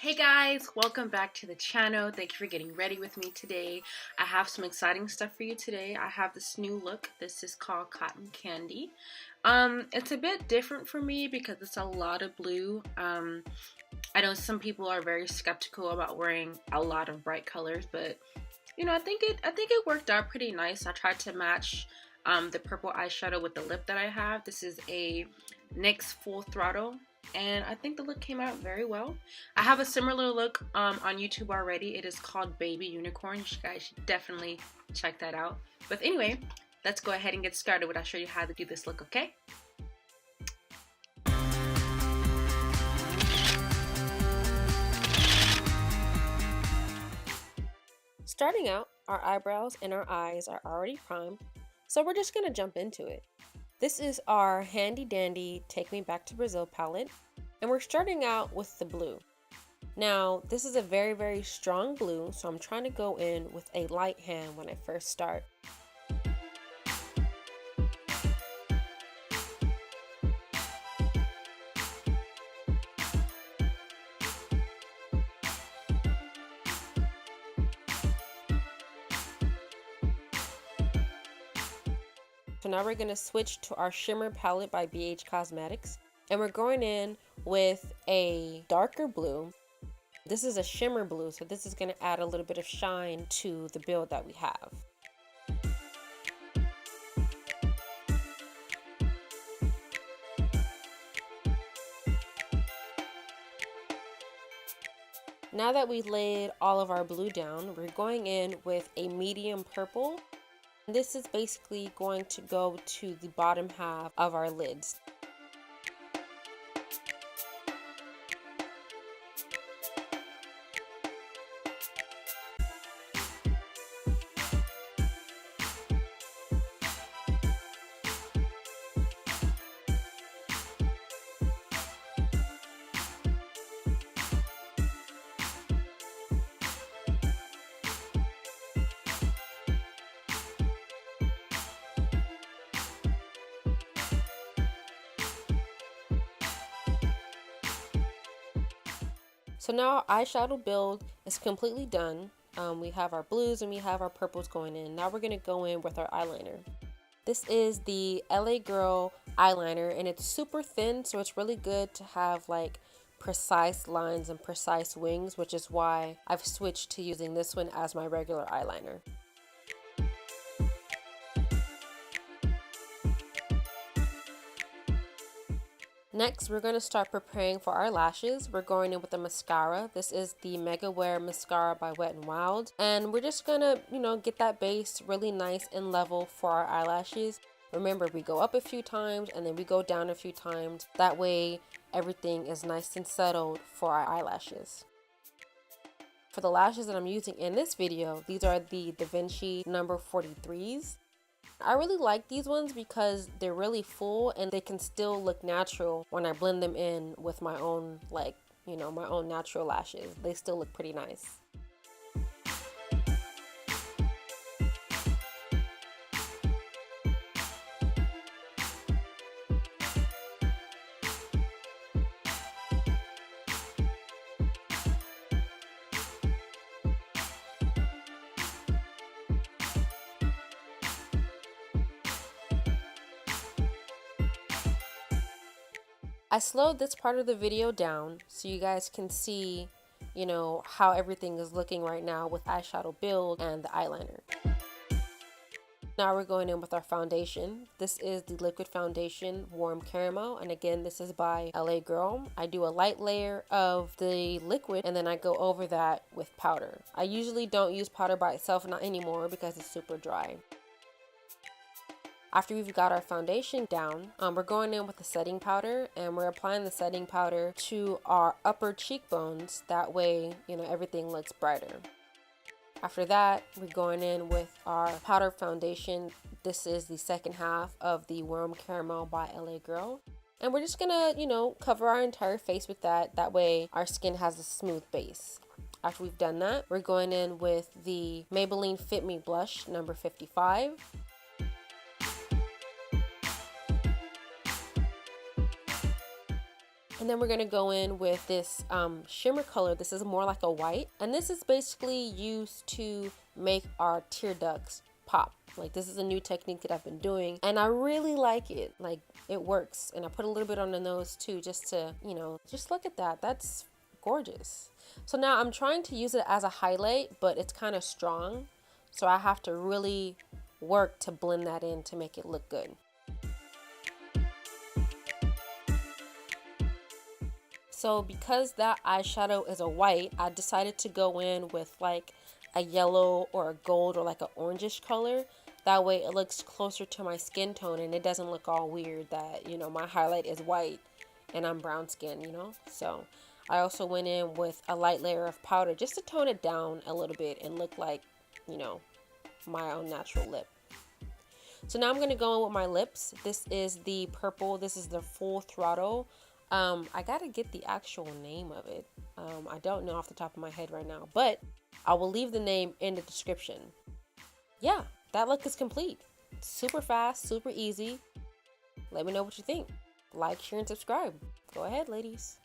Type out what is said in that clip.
Hey guys, welcome back to the channel. Thank you for getting ready with me today. I have some exciting stuff for you today. I have this new look. This is called Cotton Candy. It's a bit different for me because it's a lot of blue. I know some people are very skeptical about wearing a lot of bright colors, but you know, I think it worked out pretty nice. I tried to match the purple eyeshadow with the lip that I have. This is a NYX Full Throttle, and I think the look came out very well. I have a similar look on YouTube already. It is called Baby Unicorn. You guys should definitely check that out. But anyway, let's go ahead and get started when I show you how to do this look, okay? Starting out, our eyebrows and our eyes are already primed, so we're just going to jump into it. This is our handy dandy Take Me Back to Brazil palette, and we're starting out with the blue. Now, this is a very strong blue, so I'm trying to go in with a light hand when I first start. So now we're going to switch to our Shimmer palette by BH Cosmetics, and we're going in with a darker blue. This is a shimmer blue, so this is going to add a little bit of shine to the build that we have. Now that we laid all of our blue down, we're going in with a medium purple. This is basically going to go to the bottom half of our lids. So now our eyeshadow build is completely done. We have our blues and we have our purples going in. Now we're going to go in with our eyeliner. This is the LA Girl eyeliner, and it's super thin, so it's really good to have like precise lines and precise wings, which is why I've switched to using this one as my regular eyeliner. Next, we're going to start preparing for our lashes. We're going in with a mascara. This is the Mega Wear Mascara by Wet n Wild. And we're just going to, get that base really nice and level for our eyelashes. Remember, we go up a few times and then we go down a few times. That way, everything is nice and settled for our eyelashes. For the lashes that I'm using in this video, these are the Vinci number 43s. I really like these ones because they're really full and they can still look natural when I blend them in with my own, my own natural lashes. They still look pretty nice. I slowed this part of the video down so you guys can see, how everything is looking right now with eyeshadow build and the eyeliner. Now we're going in with our foundation. This is the liquid foundation Warm Caramel, and again, this is by LA Girl. I do a light layer of the liquid and then I go over that with powder. I usually don't use powder by itself, not anymore, because it's super dry. After we've got our foundation down, we're going in with the setting powder, and we're applying the setting powder to our upper cheekbones. That way, everything looks brighter. After that, we're going in with our powder foundation. This is the second half of the Warm Caramel by LA Girl. And we're just gonna, cover our entire face with that. That way our skin has a smooth base. After we've done that, we're going in with the Maybelline Fit Me Blush number 55. And then we're gonna go in with this shimmer color. This is more like a white, and this is basically used to make our tear ducts pop. Like, this is a new technique that I've been doing, and I really like it. Like, it works. And I put a little bit on the nose too, just to, you know, just look at that. That's gorgeous. So now I'm trying to use it as a highlight, but it's kind of strong, so I have to really work to blend that in to make it look good. So because that eyeshadow is a white, I decided to go in with like a yellow or a gold or like an orangish color. That way it looks closer to my skin tone and it doesn't look all weird that, you know, my highlight is white and I'm brown skin, you know? So I also went in with a light layer of powder just to tone it down a little bit and look like, you know, my own natural lip. So now I'm going to go in with my lips. This is the purple. This is the Full Throttle. I gotta get the actual name of it. I don't know off the top of my head right now, but I will leave the name in the description. Yeah, that look is complete. Super fast, super easy. Let me know what you think. Like, share, and subscribe. Go ahead, ladies.